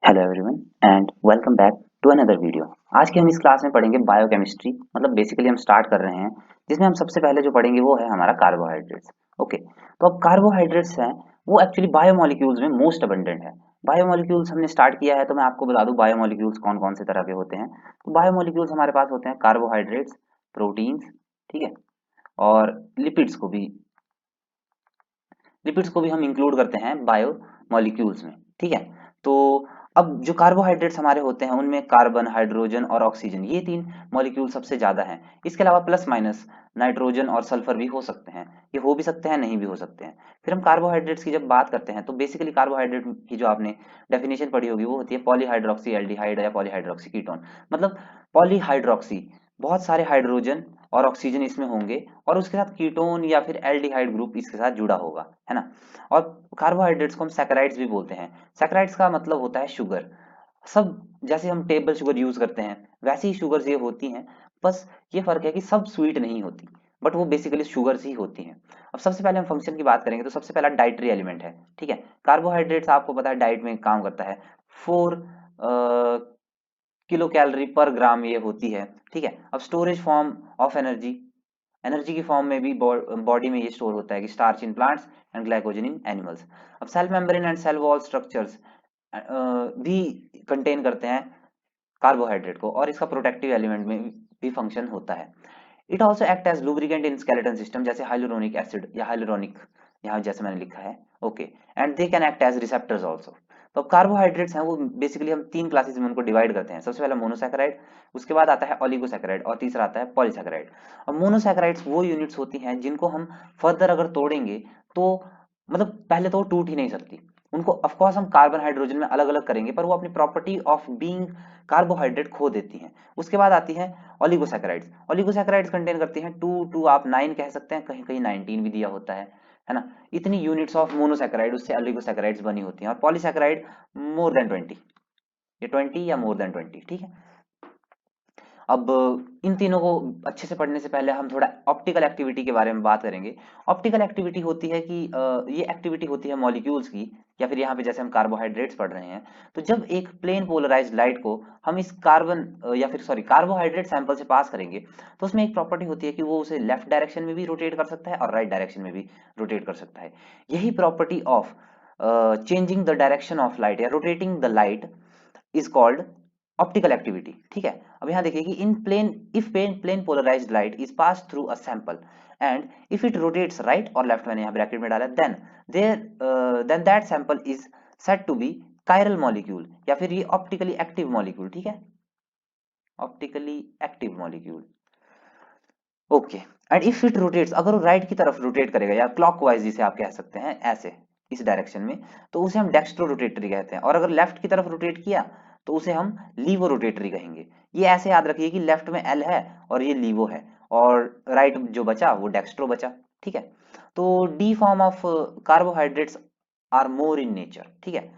Hello everyone and welcome back to another video. आज की हम इस क्लास में पढ़ेंगे बायोकेमिस्ट्री। मतलब बेसिकली हम स्टार्ट कर रहे हैं जिसमें हम सबसे पहले जो पढ़ेंगे वो है हमारा कार्बोहाइड्रेट्स। ओके, तो अब कार्बोहाइड्रेट्स हैं वो एक्चुअली बायोमोलिक्यूल्स में मोस्ट अबंडेंट है। बायोमोलिक्यूल्स हमने स्टार्ट किया है तो मैं आपको बता दूं बायोमोलिक्यूल्स कौन कौन से तरह के होते हैं। तो बायोमोलिक्यूल्स हमारे पास होते हैं कार्बोहाइड्रेट्स, प्रोटीन्स, ठीक है, और लिपिड्स को भी हम इंक्लूड करते हैं बायो मॉलिक्यूल्स में, ठीक है। तो अब जो कार्बोहाइड्रेट्स हमारे होते हैं उनमें कार्बन, हाइड्रोजन और ऑक्सीजन, ये तीन मॉलिक्यूल सबसे ज्यादा हैं। इसके अलावा प्लस माइनस नाइट्रोजन और सल्फर भी हो सकते हैं, ये हो भी सकते हैं, नहीं भी हो सकते हैं। फिर हम कार्बोहाइड्रेट्स की जब बात करते हैं तो बेसिकली कार्बोहाइड्रेट की जो आपने डेफिनेशन पढ़ी होगी वो होती है पॉलीहाइड्रोक्सी एल्डिहाइड या पॉलीहाइड्रोक्सी कीटोन। मतलब पॉलीहाइड्रोक्सी, बहुत सारे हाइड्रोजन और ऑक्सीजन इसमें होंगे और उसके साथ कीटोन या फिर एल्डिहाइड ग्रुप इसके साथ जुड़ा होगा, है ना। और कार्बोहाइड्रेट्स को हम सैकराइड्स भी बोलते हैं। सैकराइड्स का मतलब होता है शुगर। सब जैसे हम टेबल शुगर यूज करते हैं वैसे ही शुगर्स ये होती हैं, बस ये फर्क है कि सब स्वीट नहीं होती, बट वो बेसिकली शुगर्स ही होती हैं। अब सबसे पहले हम फंक्शन की बात करेंगे तो सबसे पहला डाइटरी एलिमेंट है, ठीक है। कार्बोहाइड्रेट्स आपको पता है डाइट में काम करता है, 4 किलो कैलोरी पर ग्राम ये होती है, ठीक है। अब storage form of energy, energy की फॉर्म में भी बॉडी में ये स्टोर होता है कि starch in plants and glycogen in animals. अब cell membrane and cell wall structures भी कंटेन करते हैं कार्बोहाइड्रेट को और इसका प्रोटेक्टिव एलिमेंट में भी फंक्शन होता है। It also act as lubricant in skeleton system, जैसे हाइलोरोनिक एसिड या हाइलोरोनिक, यहाँ जैसे मैंने लिखा है, okay. And they can act as receptors also. तो अब कार्बोहाइड्रेट्स हैं वो बेसिकली हम तीन क्लासेस में उनको डिवाइड करते हैं। सबसे पहले मोनोसैकेराइड, उसके बाद आता है ओलिगोसैकेराइड और तीसरा आता है पॉलीसैकेराइड। अब मोनोसैकेराइड्स वो यूनिट्स होती हैं जिनको हम फर्दर अगर तोड़ेंगे तो मतलब पहले तो वो टूट ही नहीं सकती। उनको ऑफकोर्स हम कार्बन हाइड्रोजन में अलग अलग करेंगे पर वो अपनी प्रॉपर्टी ऑफ बीइंग कार्बोहाइड्रेट खो देती हैं। उसके बाद आती है ओलिगोसैकेराइड्स। ओलिगोसैकेराइड्स कंटेन करती हैं 2 आप 9 कह सकते हैं, कहीं कहीं 19 भी दिया होता है ना। इतनी यूनिट्स ऑफ मोनोसैकेराइड उससे ओलिगोसैकेराइड्स बनी होती हैं। और पॉलीसैकेराइड मोर देन 20, ये 20 या मोर देन 20, ठीक है। अब इन तीनों को अच्छे से पढ़ने से पहले हम थोड़ा ऑप्टिकल एक्टिविटी के बारे में बात करेंगे। ऑप्टिकल एक्टिविटी होती है कि ये एक्टिविटी होती है मॉलिक्यूल्स की, या फिर यहाँ पे जैसे हम कार्बोहाइड्रेट्स पढ़ रहे हैं तो जब एक प्लेन पोलराइज्ड लाइट को हम इस या फिर सॉरी कार्बोहाइड्रेट सैंपल से पास करेंगे तो उसमें एक प्रॉपर्टी होती है कि वो उसे लेफ्ट डायरेक्शन में भी रोटेट कर सकता है और राइट डायरेक्शन में भी रोटेट कर सकता है। यही property of changing the direction of light या rotating the light is called optical activity, ठीक है। अब यहाँ देखिए कि in plane if plane polarised light is pass through a sample and if it rotates right और लेफ्ट, मैंने यहाँ ब्रैकेट में डाला, then that sample is said to be chiral molecule या फिर ये ऑप्टिकली एक्टिव मॉलिक्यूल, ठीक है, optically active molecule, okay. And if it rotates, अगर वो राइट की तरफ रोटेट करेगा या क्लॉकवाइज जिसे आप कह सकते हैं ऐसे इस डायरेक्शन में, तो उसे हम डेक्स्ट्रो रोटेटरी कहते हैं। और अगर लेफ्ट की तरफ रोटेट किया तो उसे हम लीवो रोटेटरी कहेंगे। ये ऐसे याद रखिए कि लेफ्ट में एल है और ये लीवो है और राइट जो बचा वो डेक्स्ट्रो बचा, ठीक है। तो the form of carbohydrates are more in nature, ठीक है।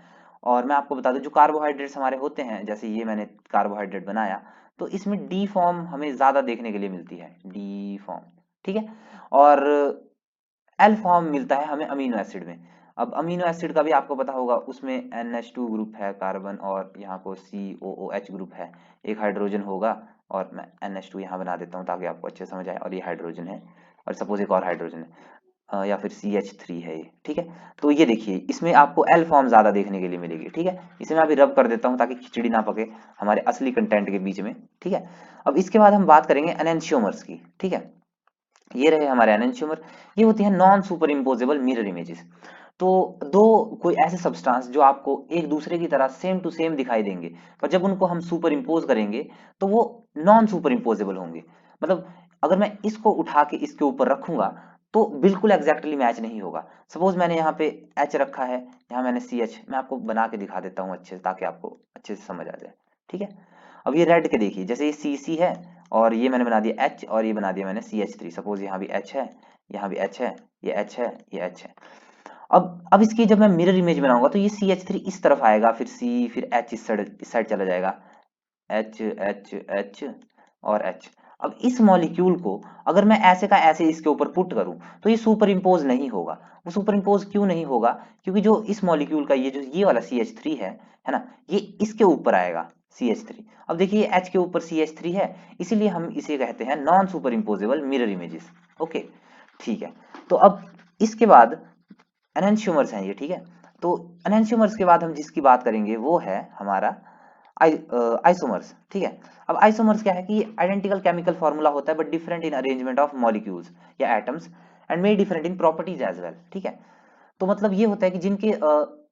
और मैं आपको बता दूं जो कार्बोहाइड्रेट्स हमारे होते हैं, जैसे ये मैंने कार्बोहाइड्रेट बनाया तो इसमें डी फॉर्म हमें ज्यादा देखने के लिए मिलती है, डी फॉर्म, ठीक है। और एल फॉर्म मिलता है हमें अमीनो एसिड में। अब अमीनो एसिड का भी आपको पता होगा, उसमें NH2 ग्रुप है कार्बन और यहाँ को COOH ग्रुप है, एक हाइड्रोजन होगा और मैं NH2 यहाँ बना देता हूँ ताकि आपको अच्छे समझ आए, और ये हाइड्रोजन है और सपोज एक और हाइड्रोजन है, या फिर CH3 है ये, ठीक है। तो ये देखिए इसमें आपको एल फॉर्म ज्यादा देखने के लिए मिलेगी, ठीक है। इसे मैं अभी रब कर देता हूँ ताकि खिचड़ी ना पके हमारे असली कंटेंट के बीच में, ठीक है। अब इसके बाद हम बात करेंगे एनेंशियोमर्स की, ठीक है। ये रहे हमारे एनेंशियोमर। ये होती है non super imposable mirror images. तो दो कोई ऐसे सब्सटेंस जो आपको एक दूसरे की तरह सेम टू सेम दिखाई देंगे, पर जब उनको हम सुपर इम्पोज करेंगे तो वो नॉन सुपर इम्पोजेबल होंगे। मतलब अगर मैं इसको उठा के इसके ऊपर रखूंगा तो बिल्कुल एग्जैक्टली मैच नहीं होगा। सपोज मैंने यहाँ पे H रखा है, यहाँ मैंने CH, मैं आपको बना के दिखा देता हूँ अच्छे से ताकि आपको अच्छे से समझ आ जाए, ठीक है। अब ये रेड के देखिए, जैसे ये CC है और ये मैंने बना दिया H और ये बना दिया मैंने CH3। सपोज यहाँ भी H है, यहाँ भी H है, ये H है, ये H है। अब इसकी जब मैं मिरर इमेज बनाऊंगा तो ये CH3 इस तरफ आएगा, फिर C, फिर H इस साइड चला जाएगा, H H H और H। अब इस मॉलिक्यूल को अगर मैं ऐसे का ऐसे इसके ऊपर पुट करूं तो ये सुपर इम्पोज नहीं होगा। वो सुपर इम्पोज क्यों नहीं होगा? क्योंकि जो इस मॉलिक्यूल का ये जो ये वाला CH3 है ना, ये इसके ऊपर आएगा CH3। अब देखिए H के ऊपर CH3 है, इसीलिए हम इसे कहते हैं non super imposable mirror images. Okay, ठीक है। तो अब इसके बाद एनेंशियोमर्स हैं ये, ठीक है। तो एनेंशियोमर्स के बाद हम जिसकी बात करेंगे वो है हमारा आइसोमर्स, ठीक है। अब आइसोमर्स क्या है कि आइडेंटिकल केमिकल फॉर्मूला होता है but different in arrangement of molecules या atoms and may different in properties as well, ठीक है। तो मतलब ये होता है कि जिनके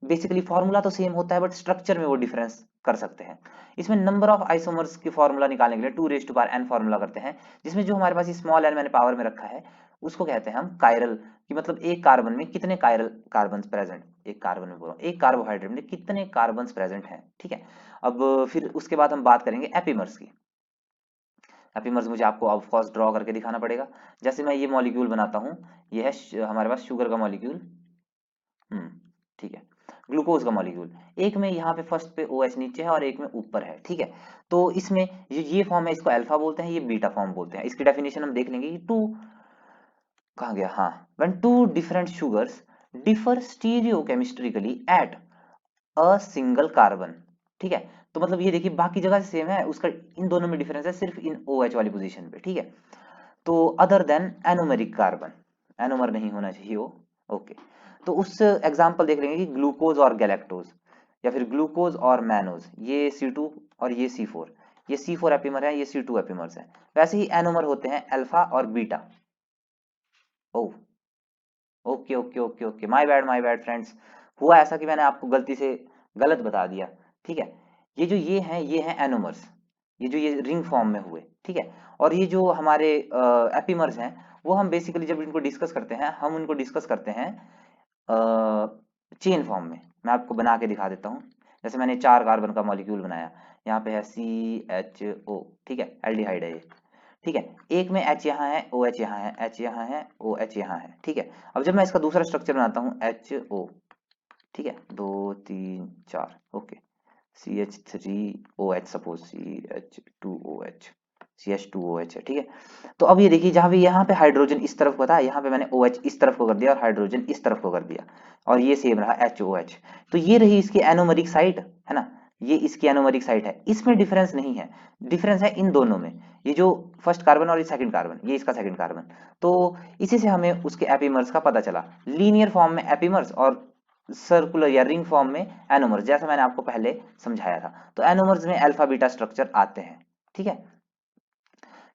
बेसिकली फॉर्मूला तो सेम होता है बट स्ट्रक्चर में वो डिफरेंस कर सकते हैं। इसमें नंबर ऑफ आइसोमर्स की फॉर्मूला निकालने के लिए 2⁻n फॉर्मूला करते हैं, जिसमें जो हमारे पास स्मॉल n मैंने पावर में रखा है उसको कहते हैं हम कायरल, कि मतलब एक कार्बन में कितने कायरल कार्बन प्रेजेंट, एक कार्बन में बोल रहा हूं, एक कार्बोहाइड्रेट में कितने कार्बन प्रेजेंट हैं, ठीक है। अब फिर उसके बाद हम बात करेंगे एपीमर्स की। एपीमर्स मुझे आपको ऑफ कोर्स ड्रॉ करके दिखाना पड़ेगा। जैसे मैं ये मॉलिक्यूल बनाता हूं, ये है हमारे पास शुगर का मॉलिक्यूल, ठीक है, ग्लूकोज का मॉलिक्यूल। एक में यहाँ पे फर्स्ट पे OH नीचे है और एक में ऊपर है, ठीक है। तो इसमें ये फॉर्म है, इसको अल्फा बोलते हैं, ये बीटा फॉर्म बोलते हैं। इसकी डेफिनेशन हम देख लेंगे कि टू, कहाँ गया, हाँ, when two different sugars differ stereochemically at a single carbon, ठीक है। तो मतलब ये देखिए बाकी जगह से सेम है, उसका इन दोनों में डिफरेंस है सिर्फ इन OH वाली पोजीशन पे, ठीक है। तो other than anomeric carbon, anomer नहीं होना चाहिए वो, ओके। तो उस एग्जांपल देख लेंगे कि ग्लूकोज और गैलेक्टोज, या फिर ग्लूकोज और मैनोज, ये C2 और ये C4, ये C4 एपिमर है, ये C2 एपिमर्स है। वैसे ही एनोमर होते हैं अल्फा और beta. Oh, okay okay okay okay, my bad friends. हुआ ऐसा कि मैंने आपको गलती से गलत बता दिया, ठीक है। ये हैं एनोमर्स, ये जो ये रिंग फॉर्म में हुए, ठीक है। और ये जो हमारे एपिमर्स हैं, वो हम बेसिकली जब इनको डिस्कस करते हैं, हम उनको डिस्कस करते हैं चेन फॉर्म में। मैं आपको बना के दिखा देता हूँ। जैसे मैंने 4 कार्बन का मॉलिक्यूल बनाया, यहाँ पे है CHO, ठीक है, एल्डिहाइड है ये, ठीक है। एक में H यहाँ है, OH यहाँ है, H यहाँ है, OH यहाँ है, ठीक है। अब जब मैं इसका दूसरा स्ट्रक्चर बनाता हूँ HO, ठीक है, 2 3 4, ओके, CH3OH, सपोज CH2OH है, ठीक है। तो अब ये देखिए जहां भी यहाँ पे हाइड्रोजन इस तरफ को था, यहाँ पे मैंने OH इस तरफ को कर दिया और हाइड्रोजन इस तरफ को कर दिया, और ये सेम रहा HOH। तो ये रही इसकी एनोमरिक साइट, है ना, ये इसकी एनोमरिक साइट है। इसमें डिफरेंस नहीं है, डिफरेंस है इन दोनों में, ये जो फर्स्ट कार्बन और ये सेकंड कार्बन, ये इसका सेकंड कार्बन। तो इसी से हमें उसके एपिमर्स का पता चला, लीनियर फॉर्म में एपिमर्स और सर्कुलर या रिंग फॉर्म में एनोमर्स, जैसा मैंने आपको पहले समझाया था। तो एनोमर्स में अल्फा बीटा स्ट्रक्चर आते हैं, ठीक है।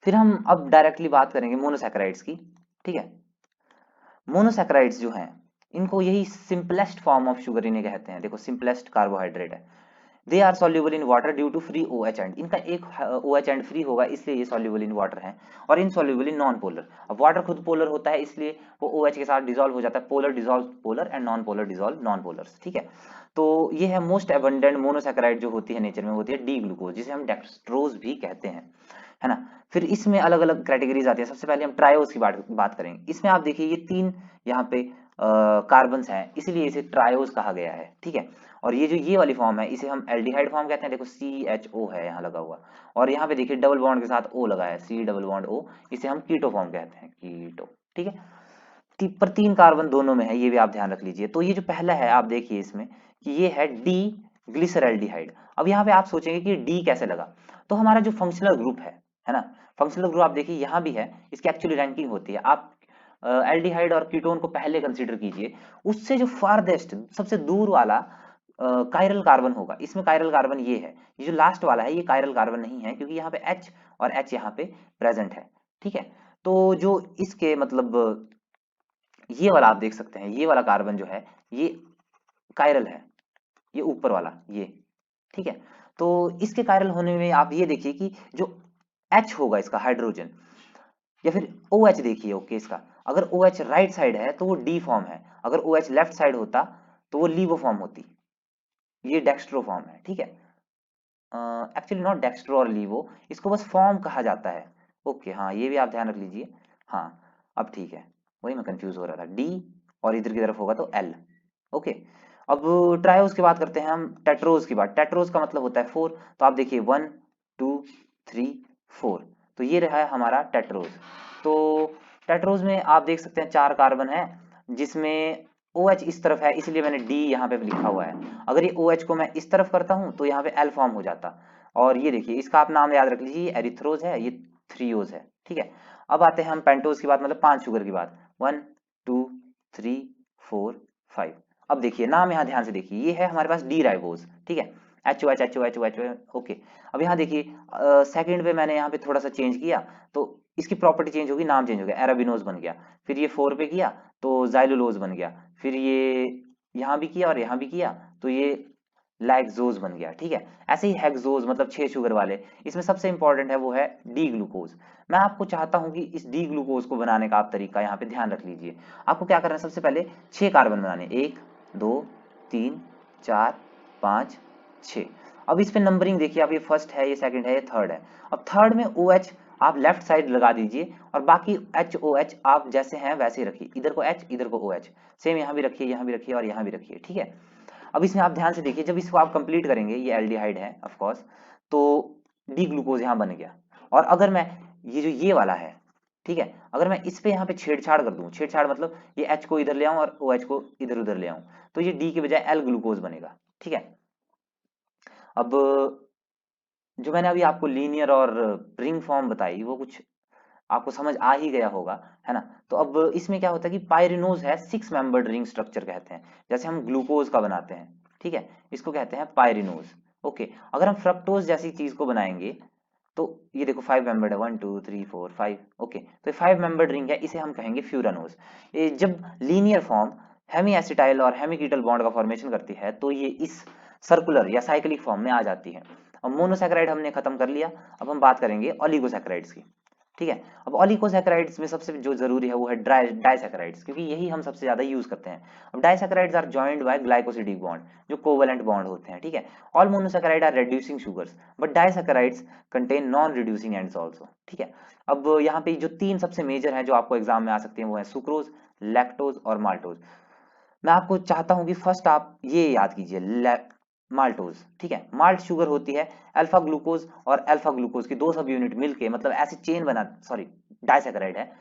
फिर हम अब डायरेक्टली बात करेंगे मोनोसैकेराइड्स की, ठीक है। मोनोसैकेराइड्स जो हैं, इनको यही सिंपलेस्ट फॉर्म ऑफ शुगर इन्हें कहते हैं। देखो सिंपलेस्ट कार्बोहाइड्रेट है, they are soluble in water due to free OH and, इनका एक OH एंड फ्री होगा इसलिए ये सॉल्युबल इन वाटर है, और इनसॉल्युबल इन नॉन पोलर। अब वाटर खुद पोलर होता है इसलिए वो OH के साथ डिसॉल्व हो जाता है, polar dissolve polar and non polar dissolve non polars, ठीक है। तो ये है मोस्ट एबंडेंट मोनोसैकेराइड जो होती है नेचर में, होती है डी ग्लूकोज, जिसे हम डेक्सट्रोज भी कहते हैं, है ना। फिर इसमें अलग अलग कैटेगरीज आती है। सबसे पहले हम ट्रायोज की बात करेंगे। इसमें आप देखिए ये 3 यहाँ पे कार्बन्स हैं, इसलिए इसे ट्रायोज कहा गया है, ठीक है। और ये जो ये वाली फॉर्म है इसे हम एल्डिहाइड फॉर्म कहते हैं। देखो CHO है यहाँ लगा हुआ, और यहाँ पे देखिए डबल बॉन्ड के साथ O लगा है, C डबल बॉन्ड O, इसे हम कीटो फॉर्म कहते हैं, कीटो, ठीक है। पर 3 कार्बन दोनों में है, ये भी आप ध्यान रख लीजिए। तो ये जो पहला है आप देखिए इसमें कि ये है डी ग्लिसरल्डिहाइड। अब यहाँ पे आप सोचेंगे कि डी कैसे लगा, तो हमारा जो फंक्शनल ग्रुप है ना, फंक्शनल ग्रुप आप देखिए यहाँ भी है, इसकी एक्चुअली रैंकिंग होती है। आप एल्डिहाइड और कीटोन को पहले कंसीडर कीजिए, उससे जो फारदेस्ट सबसे दूर वाला कायरल कार्बन होगा। इसमें कायरल कार्बन ये है, ये जो लास्ट वाला है ये कायरल कार्बन नहीं है, क्योंकि यहाँ पे H और H यहाँ पे प्रेजेंट है, ठीक है। तो जो इसके मतलब ये वाला आप देख सकते हैं, ये वाला कार्बन जो है ये कायरल है, ये ऊपर वाला ये, ठीक है। तो इसके कायरल होने में आप ये देखिए कि जो H होगा इसका हाइड्रोजन, या फिर OH देखिए, ओके, इसका अगर OH राइट साइड है तो वो डी फॉर्म है, अगर OH लेफ्ट साइड होता तो वो लीवो फॉर्म होती, ये डेक्स्ट्रो फॉर्म है, ठीक है। एक्चुअली नॉट डेक्स्ट्रो और लीवो, इसको बस फॉर्म कहा जाता है, ओके, हाँ, ये भी आप ध्यान रख लीजिए। हाँ, अब ठीक है, वही मैं कंफ्यूज हो रहा था, डी और इधर की तरफ होगा तो एल, ओके। अब ट्रायोज की बात करते हैं हम, टेट्रोज की बात। टेट्रोज का मतलब होता है 4, तो आप देखिए 1 2 3 4, तो ये रहा है हमारा टेट्रोज। तो टेट्रोज में आप देख सकते हैं 4 कार्बन है, जिसमें OH इस तरफ है, इसलिए मैंने D यहाँ पे लिखा हुआ है। अगर ये OH को मैं इस तरफ करता हूँ तो यहाँ पे L फॉर्म हो जाता। और ये देखिए, इसका आप नाम याद रख लीजिए, ये एरिथ्रोज है, ये थ्रियोज है, ठीक है। अब आते हैं हम पेंटोज की बात, मतलब 5 शुगर की बात। 1 2 3 4 5। अब देखिए नाम यहाँ ध्यान से देखिए, ये है हमारे पास डी राइबोज, ठीक है, HOH HOH OH, ओके। अब यहाँ देखिए सेकंड पे मैंने यहाँ पे थोड़ा सा चेंज किया, तो इसकी प्रॉपर्टी चेंज होगी, नाम चेंज हो गया, एराबिनोज बन गया। फिर ये 4 पे किया तो जाइलोलोज बन गया। फिर ये यहाँ भी किया और यहाँ भी किया तो ये लैक्सोज बन गया, ठीक है। ऐसे ही हेक्सोज मतलब 6 शुगर वाले, इसमें सबसे इंपॉर्टेंट है वो है डी ग्लूकोज। मैं आपको चाहता हूं कि इस डी ग्लूकोज को बनाने का आप तरीका यहाँ पे ध्यान रख लीजिए। आपको क्या करना है, सबसे पहले 6 कार्बन बनाने, 1 2 3 4 5 6। अब इस पे नंबरिंग देखिए, अब ये फर्स्ट है, ये सेकंड है, ये थर्ड है। अब थर्ड में OH आप लेफ्ट साइड लगा दीजिए और बाकी HOH आप जैसे हैं वैसे ही रखिए, इधर को H इधर को OH, सेम यहाँ भी रखिए, यहाँ भी रखिए और यहाँ भी रखिए, ठीक है। अब इसमें आप ध्यान से देखिए, जब इसको आप कंप्लीट करेंगे, ये एल्डिहाइड है ऑफ कोर्स, तो डी ग्लूकोज यहाँ बन गया। और अगर मैं ये जो ये वाला है, ठीक है, अगर मैं इस पे यहाँ पे छेड़छाड़ कर दूं, छेड़छाड़ मतलब ये H को इधर ले आऊं और OH को इधर उधर ले आऊं, तो ये D के बजाय L ग्लूकोज बनेगा, ठीक है। अब जो मैंने अभी आपको लीनियर और रिंग फॉर्म बताई, वो कुछ आपको समझ आ ही गया होगा, है ना। तो अब इसमें क्या होता है कि पायरिनोज है 6 मेंबर्ड रिंग स्ट्रक्चर कहते हैं, जैसे हम ग्लूकोज का बनाते हैं, ठीक है, इसको कहते हैं पायरिनोज, ओके। अगर हम फ्रक्टोज जैसी चीज को बनाएंगे तो ये देखो 5 मेंबर्ड है, 1 2 3 4 5, ओके। तो 5 मेंबर्ड रिंग है, इसे हम कहेंगे फ्यूरानोज। ये जब लीनियर फॉर्म हेमी एसिटाइल और हेमी कीटल बॉन्ड का फॉर्मेशन करती है तो ये इस सर्कुलर या साइक्लिक फॉर्म में आ जाती है। अब मोनोसैकेराइड हमने खत्म कर लिया, अब हम बात करेंगे ओलिगोसैकेराइड्स की, ठीक है। अब ओलिगोसैकेराइड्स में सबसे जो जरूरी है वो है डाइसैकेराइड्स, क्योंकि यही हम सबसे ज्यादा यूज करते हैं। अब disaccharides are joined by glycosidic bond, जो कोवेलेंट बॉन्ड होते हैं, ठीक है। All monosaccharide are reducing sugars but disaccharides contain non reducing ends also, ठीक है। अब यहाँ पे जो 3 सबसे मेजर हैं जो आपको एग्जाम में आ सकते हैं वो है सुक्रोज, लैक्टोज और माल्टोज। मैं आपको चाहता हूं कि फर्स्ट आप ये याद कीजिए, माल्टोज, ठीक है। माल्ट शुगर होती है अल्फा ग्लूकोज और अल्फा ग्लूकोज की 2 सब यूनिट मिलके, मतलब ऐसी चेन बना, सॉरी डाइसैकेराइड है।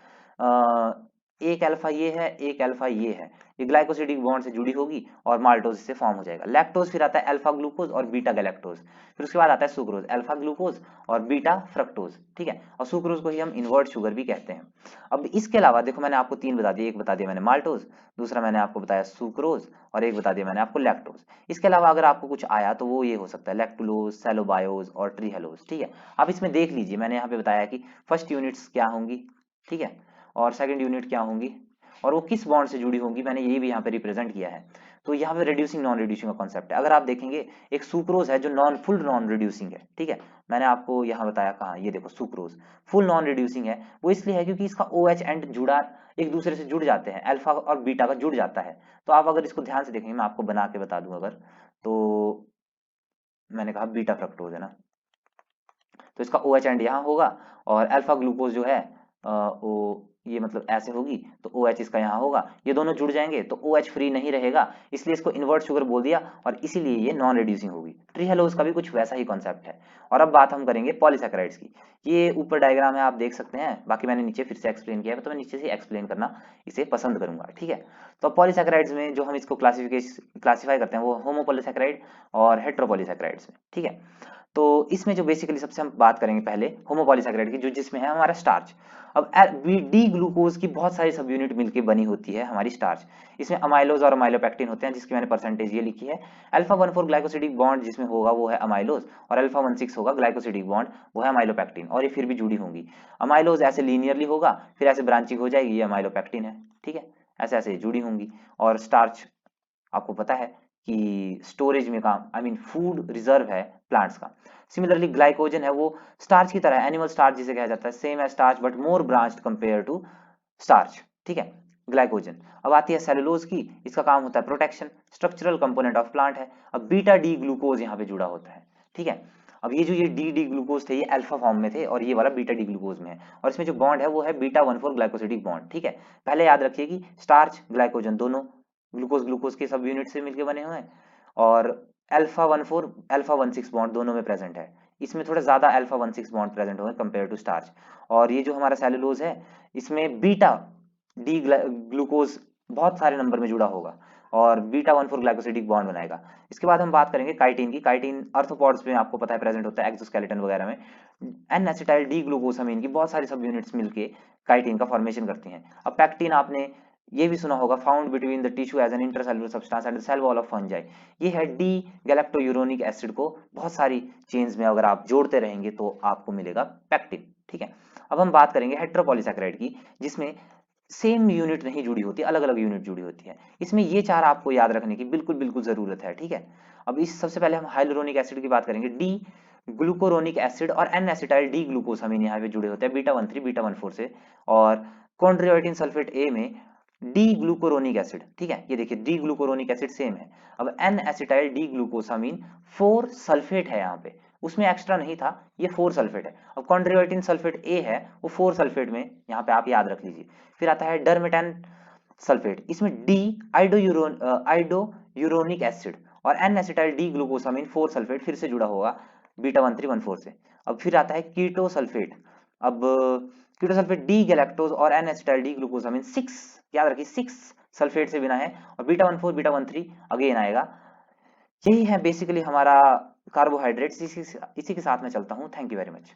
एक अल्फा ये है, एक अल्फा ये है, ये ग्लाइकोसिडिक बॉन्ड से जुड़ी होगी और माल्टोज से फॉर्म हो जाएगा। लैक्टोज फिर आता है अल्फा ग्लूकोज और बीटा गैलेक्टोज, फिर उसके बाद आता है सुक्रोज, अल्फा ग्लूकोज और बीटा फ्रक्टोज, ठीक है। और सुक्रोज को ही हम इन्वर्ट शुगर भी कहते हैं। अब इसके अलावा देखो, मैंने आपको 3 बता दिए, एक बता दिया मैंने माल्टोज, दूसरा मैंने आपको बताया सुक्रोज और एक बता दिया मैंने आपको लैक्टोज। इसके अलावा अगर आपको कुछ आया तो वो ये हो सकता है लैक्टुलोज, सेलोबायोज और ट्रीहेलोज, ठीक है। आप इसमें देख लीजिए, मैंने यहाँ पे बताया कि फर्स्ट यूनिट्स क्या होंगी, ठीक है, और सेकंड यूनिट क्या होंगी और वो किस बॉन्ड से जुड़ी होंगी, मैंने ये भी यहाँ पे रिप्रेजेंट किया है। तो यहाँ पे रिड्यूसिंग नॉन रिड्यूसिंग का कॉन्सेप्ट है। अगर आप देखेंगे एक सुक्रोज है जो फुल नॉन रिड्यूसिंग है, ठीक है। मैंने आपको यहाँ बताया कहाँ, ये देखो सुक्रोज फुल नॉन रिड्यूसिंग है, वो इसलिए है क्योंकि इसका OH एंड जुड़ा, एक दूसरे से जुड़ जाते हैं, अल्फा और बीटा का जुड़ जाता है। तो आप अगर इसको ध्यान से देखेंगे, मैं आपको बना के बता दूं अगर, तो मैंने कहा बीटा फ्रक्टोज है ना, तो इसका OH एंड यहाँ होगा और अल्फा ग्लूकोज जो है वो ये मतलब ऐसे होगी, तो OH इसका यहाँ होगा, ये दोनों जुड़ जाएंगे तो OH फ्री नहीं रहेगा, इसलिए इसको इन्वर्ट शुगर बोल दिया और इसीलिए ये नॉन रिड्यूसिंग होगी। ट्रीहेलोज का भी कुछ वैसा ही कॉन्सेप्ट है। और अब बात हम करेंगे पॉलीसैकेराइड्स की। ये ऊपर डायग्राम है, आप देख सकते हैं, बाकी मैंने नीचे फिर से एक्सप्लेन किया है, तो मैं नीचे से एक्सप्लेन करना इसे पसंद करूंगा, ठीक है। तो पॉलीसैकेराइड्स में जो हम इसको क्लासिफाई करते हैं वो होमोपॉलीसैकेराइड और हेट्रोपॉलीसैकेराइड्स में, ठीक है। तो इसमें जो बेसिकली सबसे हम बात करेंगे पहले होमोपॉलीसैकेराइड की, जो जिसमें है हमारा स्टार्च। अब डी ग्लूकोज की बहुत सारी सब यूनिट मिलकर बनी होती है हमारी स्टार्च। इसमें अमाइलोज और अमाइलोपेक्टिन होते हैं, जिसकी मैंने परसेंटेज ये लिखी है। अल्फा 1,4 ग्लाइकोसिडिक बॉन्ड जिसमें होगा वो है अमाइलोज और अल्फा 1,6 होगा ग्लाइकोसिडिक बॉन्ड, वो है अमाइलोपेक्टिन, और ये फिर भी जुड़ी होंगी। अमाइलोज ऐसे लीनियरली होगा, फिर ऐसे ब्रांचिंग हो जाएगी, ये अमाइलोपेक्टिन है, ठीक है, ऐसे ऐसे जुड़ी होंगी। और स्टार्च आपको पता है कि स्टोरेज में काम, आई मीन फूड रिजर्व है प्लांट्स का। सिमिलरली ग्लाइकोजन है वो स्टार्च की तरह है, एनिमल स्टार्च जिसे कहा जाता है, सेम है starch but more branched compare to starch, ठीक है, ग्लाइकोजन। अब आती है सेलुलोज की, इसका काम होता है protection, structural component of plant है। अब बीटा डी ग्लूकोज यहाँ पे जुड़ा होता है, ठीक है। अब ये जो ये डी ग्लूकोज थे ये अल्फा फॉर्म में थे और ये वाला बीटा डी ग्लूकोज में है, और इसमें जो बॉन्ड है वो है बीटा 1,4 ग्लाइकोसिडिक बॉन्ड, ठीक है। पहले याद रखिए कि स्टार्च ग्लाइकोजन दोनों ग्लूकोज ग्लूकोज के सब यूनिट से मिलकर बने हुए हैं, और अल्फा 1,4 अल्फा 1,6 बॉन्ड दोनों में प्रेजेंट है। इसमें थोड़ा ज्यादा अल्फा 1,6 बॉन्ड प्रेजेंट होंगे कंपेयर टू स्टार्च। और ये जो हमारा सेलुलोज है इसमें बीटा डी ग्लूकोज बहुत सारे नंबर में जुड़ा होगा और बीटा 1,4 ग्लाइकोसिडिक बॉन्ड बनाएगा। इसके बाद हम बात करेंगे काइटिन की। काइटिन आर्थ्रोपॉड्स में आपको पता है प्रेजेंट होता है, एक्सोस्केलेटन वगैरह में। एन एसिटाइल डी ग्लूकोसामीन की बहुत सारी सब यूनिट्स मिलके काइटिन का फॉर्मेशन करती हैं। अब पैक्टिन आपने ये भी सुना होगा, found between the tissue as an intercellular substance at the cell wall of fungi. ये है डी गैलेक्टोयूरोनिक एसिड को बहुत सारी चेन्स में अगर आप जोड़ते रहेंगे तो आपको मिलेगा पैक्टिन। ठीक है, अब हम बात करेंगे हेट्रोपॉलीसैकेराइड की, जिसमें सेम यूनिट नहीं जुड़ी होती, अलग अलग यूनिट जुड़ी होती है। इसमें ये चार आपको याद रखने की बिल्कुल बिल्कुल जरूरत है। ठीक है, अब इस सबसे पहले हम हाइलुरोनिक एसिड की बात करेंगे। डी ग्लूकोरोनिक एसिड और एन एसिटाइल डी ग्लूकोसामीन यहाँ पे जुड़े होते हैं बीटा 1,3 बीटा 1,4 से। और कॉन्ड्रोइटिन सल्फेट ए में डी ग्लूकोरोनिक एसिड, ठीक है, ये देखिए डी ग्लूकोरोनिक एसिड सेम है। अब N acetyl D glucosamine 4 sulphate है यहाँ पे, उसमें एक्स्ट्रा नहीं था, ये 4 सल्फेट है। अब कॉन्ड्रोइटिन सल्फेट ए है वो 4 सल्फेट में यहाँ पे आप याद रख लीजिए। फिर आता है डर्मेटन सल्फेट, इसमें डी आइडोयूरोनिक एसिड और N acetyl D glucosamine 4 sulphate फिर से जुड़ा होगा बीटा 1,3 1,4 से। अब फिर आता है कीटो सल्फेट। अब कीटो सल्फेट डी गैलेक्टोज और एन एसिटाइल डी ग्लूकोसामीन 6, याद रखिए 6 सल्फेट से बना है और बीटा 1,4 बीटा 1,3 अगेन आएगा। यही है बेसिकली हमारा कार्बोहाइड्रेट्स। इसी के साथ मैं चलता हूँ। Thank you very much.